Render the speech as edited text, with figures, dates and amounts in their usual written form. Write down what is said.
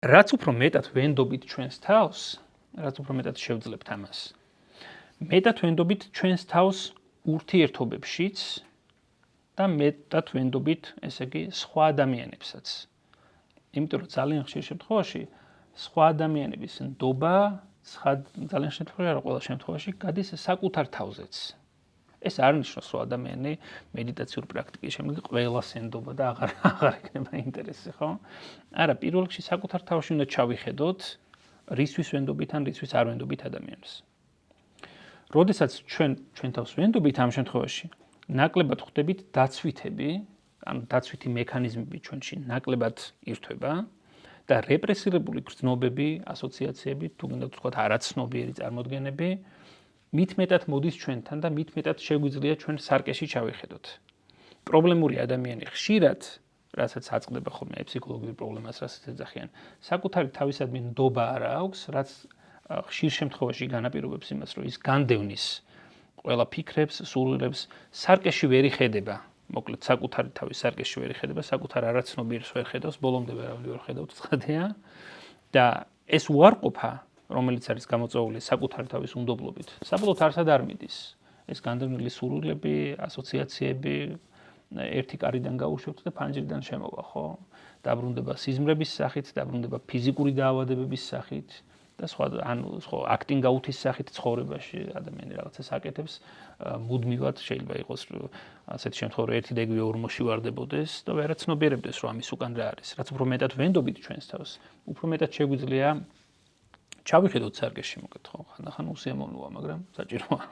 რაც უფრო მეტად ვენდობით ჩვენს თავს, რაც უფრო მეტად შევძლებთ ამას. მეტად ვენდობით ჩვენს თავს ურთიერთობებშიც და მეტად ვენდობით, ესე იგი, სხვა ადამიანებსაც. იმიტომ რომ ძალიან ხშირ შემთხვევაში სხვა ადამიანების ნდობა, ძალიან ხშირ შემთხვევაში, არა ყველა შემთხვევაში, გადის საკუთარ თავზეც. ეს არ ნიშნავს, რომ ადამიანი მედიტაციური პრაქტიკის შემდეგ ყველას ენდობა და აღარ ექნება ინტერესი, ხო? არა, პირველ რიგში საკუთარ თავში უნდა ჩავიხედოთ, რისთვის ვენდობით ან რისთვის არ ვენდობით ადამიანს. როდესაც ჩვენ თავს ვენდობით ამ შემთხვევაში, ნაკლებად ხვდებით დაცვითები, ანუ დაცვითი მექანიზმები ჩვენში ნაკლებად ირთვება და რეპრესირებული გრძნობები, ასოციაციები, თუ გინდა ვთქვათ, არაცნობიერი წარმოდგენები მით მეტად მოდის ჩვენთან და მით მეტად შეგვიძლია ჩვენ სარკეში ჩავიხედოთ. პრობლემური ადამიანი ხშირად, რასაც აწყდება ხოლმე ფსიქოლოგიურ პრობლემას, რასაც ეძახიან, საკუთარი თავისადმი ნდობა არ აქვს, რაც ხშირ შემთხვევაში განაპირობებს იმას, რომ ის განდევნის ყველა ფიქრებს, სურვილებს სარკეში ვერ იხედება. მოკლედ, საკუთარი თავის სარკეში ვერ იხედება, საკუთარ არაცნობიერს ვერ ხედავს, ბოლომდე ვერავინ ვერ ხედავთ, ცხადია. და ეს უარყოფა, რომელიც არის გამოწვეული საკუთარი თავის უნდობლობით, საბოლოოდ არსად არ მიდის. ეს განდევნილი სურვილები, ასოციაციები ერთი კარიდან გაუშვებთ და ფანჯრიდან შემოვა, ხო? დაბრუნდება სიზმრების სახით, დაბრუნდება ფიზიკური დაავადებების სახით და სხვა აქტინგ აუთის სახით ცხოვრებაში ადამიანი რაღაცას აკეთებს, მუდმივად შეიძლება იყოს ასეთი შემთხვევა, რომ ერთი და იგივე ორმოში ვარდებოდეს და ვერაცნობიერებდეს, რომ ამის უკან რა არის. რაც უფრო მეტად ვენდობით ჩვენს თავს, უფრო მეტად შეგვიძლია ჩავიხედოთ სარკეში, მოკეთ ხო, ხანდახან უსიამოვნოა, მაგრამ საჭიროა.